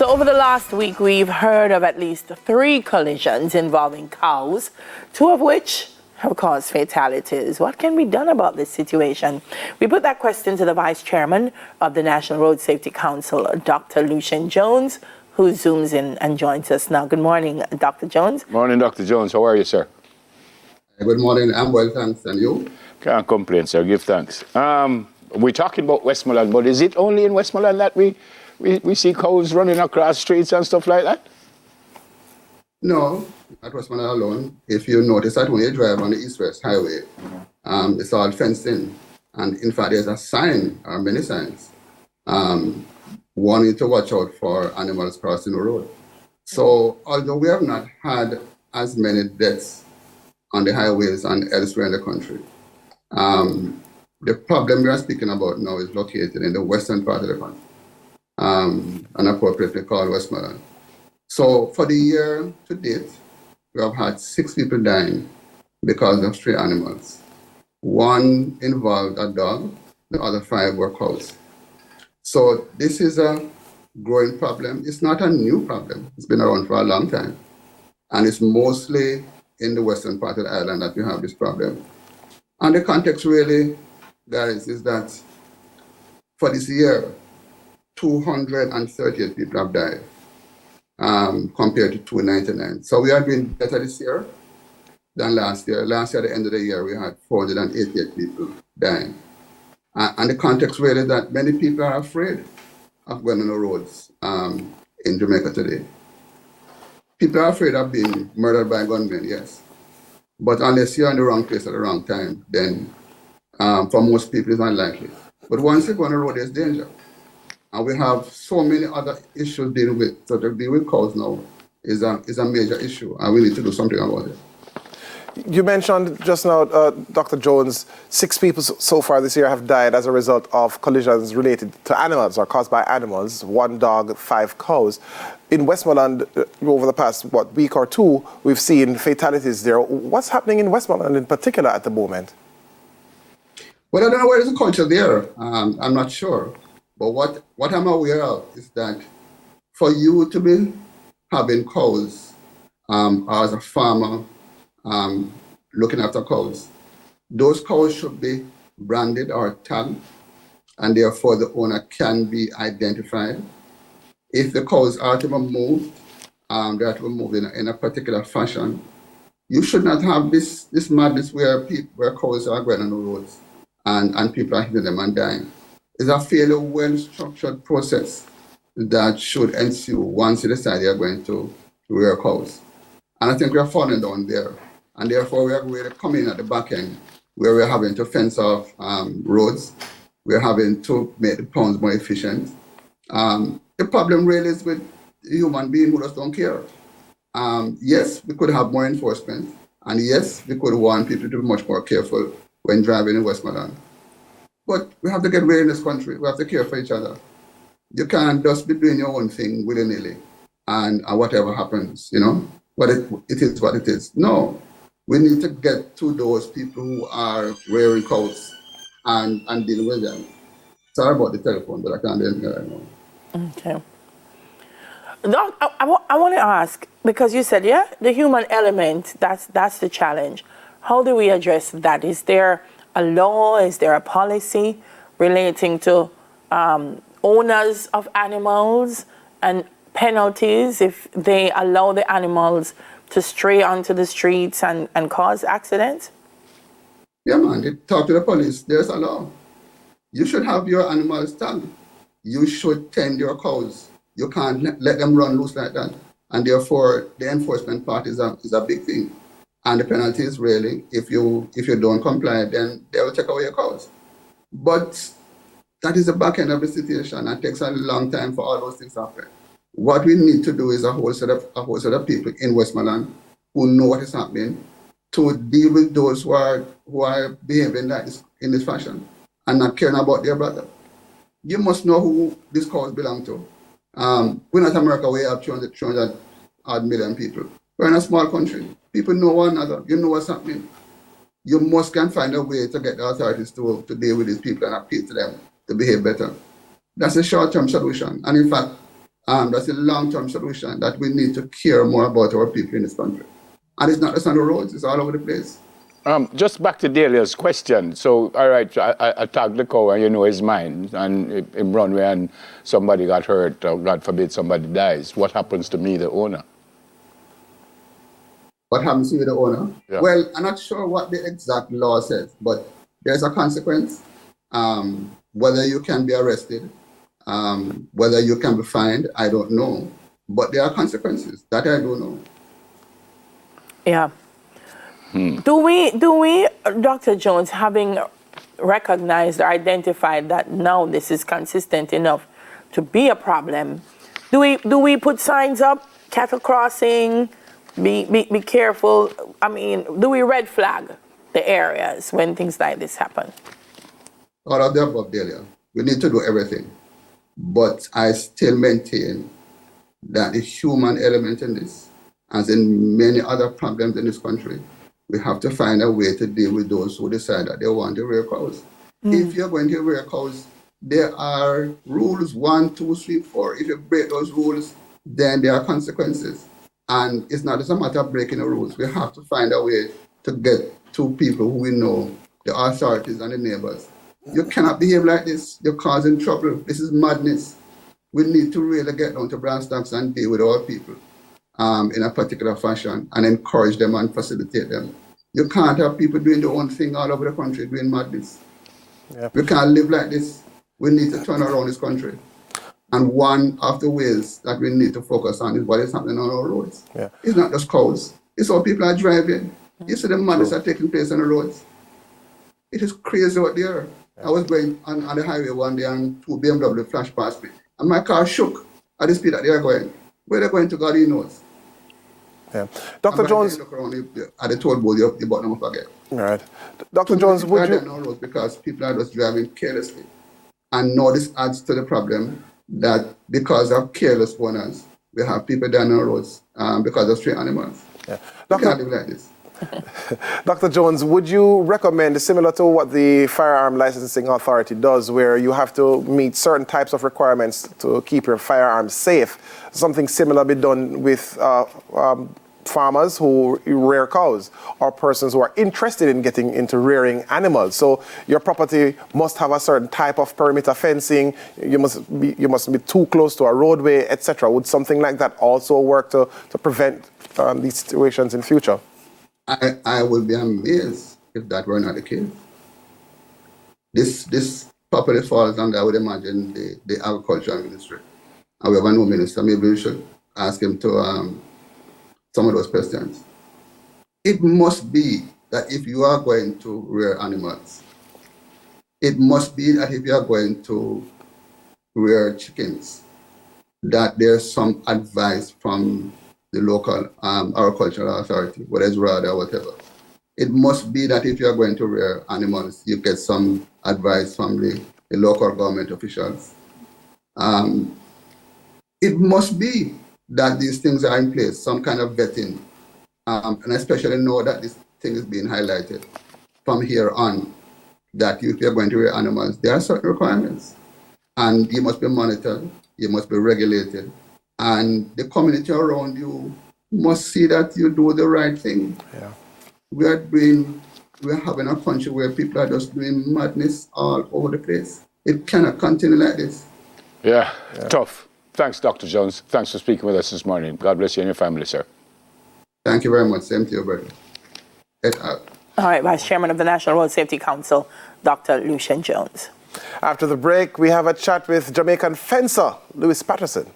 So over the last week, we've heard of at least 3 collisions involving cows, 2 of which have caused fatalities. What can be done about this situation? We put that question to the Vice Chairman of the National Road Safety Council, Dr. Lucian Jones, who zooms in and joins us now. Good morning, Dr. Jones. Morning, Dr. Jones. How are you, sir? Good morning. I'm well, thanks. And you? Can't complain, sir. Give thanks. We're talking about Westmoreland, but is it only in Westmoreland that we see cows running across streets and stuff like that? No, not Westmoreland alone. If you notice that when you drive on the East-West Highway, it's all fenced in. And in fact, there's a sign, or many signs, warning to watch out for animals crossing the road. So although we have not had as many deaths on the highways and elsewhere in the country, the problem we are speaking about now is located in the western part of the country, and appropriately called Westmoreland. So for the year to date, we have had 6 people dying because of stray animals. 1 involved a dog, the other 5 were cows. So this is a growing problem. It's not a new problem. It's been around for a long time. And it's mostly in the western part of the island that we have this problem. And the context really, guys, is that for this year, 238 people have died compared to 299. So we are doing better this year than last year. Last year, at the end of the year, we had 488 people dying. And the context really that many people are afraid of going on the roads in Jamaica today. People are afraid of being murdered by gunmen, yes. But unless you're in the wrong place at the wrong time, then for most people it's unlikely. But once you go on the road, there's danger. And we have so many other issues dealing with. So to deal with cows now is a major issue, and we need to do something about it. You mentioned just now, Dr. Jones, 6 people so far this year have died as a result of collisions related to animals or caused by animals, 1 dog, 5 cows. In Westmoreland, over the past, week or 2, we've seen fatalities there. What's happening in Westmoreland in particular at the moment? Well, I don't know where is the culture there. I'm not sure. But what I'm aware of is that for you to be having cows as a farmer, looking after cows, those cows should be branded or tagged, and therefore the owner can be identified. If the cows are to be moved, they are to be moved in a particular fashion. You should not have this madness where cows are going on the roads and people are hitting them and dying. It's a fairly well-structured process that should ensue once you decide you're going to rear cows. And I think we are falling down there. And therefore, we are really coming at the back end where we're having to fence off roads. We're having to make the pounds more efficient. The problem really is with the human being who just don't care. Yes, we could have more enforcement. And yes, we could want people to be much more careful when driving in Westmoreland. But we have to get real in this country. We have to care for each other. You can't just be doing your own thing willy-nilly and whatever happens, you know? But it is what it is. No, we need to get to those people who are rearing cows and deal with them. Sorry about the telephone, but I can't do anything right now. Okay. Doc, I want to ask, because you said, the human element, that's the challenge. How do we address that? Is there a law, is there a policy relating to owners of animals and penalties if they allow the animals to stray onto the streets and cause accidents? Yeah, man, talk to the police. There's a law. You should have your animals tagged. You should tend your cows. You can't let them run loose like that. And therefore, the enforcement part is a big thing. And the penalty is really, if you don't comply, then they will take away your cows. But that is the back end of the situation. It takes a long time for all those things to happen. What we need to do is a whole set of people in Westmoreland who know what is happening to deal with those who are behaving like this in this fashion and not caring about their brother. You must know who these cows belong to. We're not America where you have 300 odd million people. We're in a small country. People know one another. You know what's happening. You must can find a way to get the authorities to deal with these people and appeal to them to behave better. That's a short-term solution. And in fact, That's a long-term solution that we need to care more about our people in this country. And it's not just on the roads, it's all over the place. Just back to Delia's question. So, all right, I tagged the cow and you know his mind, and him run away and somebody got hurt, or God forbid somebody dies. What happens to me, the owner? What happens to you, the owner? Yeah. Well, I'm not sure what the exact law says, but there's a consequence. Whether you can be arrested, whether you can be fined, I don't know. But there are consequences. That I do know. Yeah. Do we, Dr. Jones, having recognized or identified that now this is consistent enough to be a problem, do we put signs up, cattle crossing, be careful? I mean, do we red flag the areas when things like this happen? All of the above, Delia. We need to do everything. But I still maintain that the human element in this, as in many other problems in this country, we have to find a way to deal with those who decide that they want to rear cows. If you're going to rear cows, there are rules 1, 2, 3, 4. If you break those rules, then there are consequences. And it's not just a matter of breaking the rules. We have to find a way to get to people who we know, the authorities and the neighbors. You cannot behave like this. You're causing trouble. This is madness. We need to really get down to brass tacks and deal with our people in a particular fashion and encourage them and facilitate them. You can't have people doing their own thing all over the country, doing madness. Yep. We can't live like this. We need to turn around this country. And one of the ways that we need to focus on is what is happening on our roads. Yeah. It's not just cows. It's how people are driving. You see the madness that are taking place on the roads. It is crazy out there. Yeah. I was going on the highway one day and 2 BMW flashed past me. And my car shook at the speed that they are going. Where they're going to, God, he knows. Yeah. Dr. Jones. Look around at the toll booth, the bottom of again. All right. Dr. Jones, would you... roads because people are just driving carelessly. And now this adds to the problem that because of careless owners, we have people down on roads because of stray animals. Yeah. We can't live like this. Dr. Jones, would you recommend, similar to what the Firearm Licensing Authority does, where you have to meet certain types of requirements to keep your firearms safe, something similar be done with farmers who rear cows or persons who are interested in getting into rearing animals? So your property must have a certain type of perimeter fencing, you must be too close to a roadway, etc. Would something like that also work to prevent these situations in future? I would be amazed if that were not the case. This properly falls under, I would imagine, the agricultural ministry. And we have a new minister. Maybe we should ask him to some of those questions. It must be that if you are going to rear animals, it must be that if you are going to rear chickens, that there's some advice from the local agricultural authority, whether it's RADA or whatever. It must be that if you're going to rear animals, you get some advice from the local government officials. It must be that these things are in place, some kind of vetting, and especially know that this thing is being highlighted from here on, that if you're going to rear animals, there are certain requirements, and you must be monitored, you must be regulated, and the community around you must see that you do the right thing. Yeah. We're having a country where people are just doing madness all over the place. It cannot continue like this. Yeah, tough. Thanks, Dr. Jones. Thanks for speaking with us this morning. God bless you and your family, sir. Thank you very much. Same to you, brother. All right, Vice Chairman of the National Road Safety Council, Dr. Lucian Jones. After the break, we have a chat with Jamaican fencer, Louis Patterson.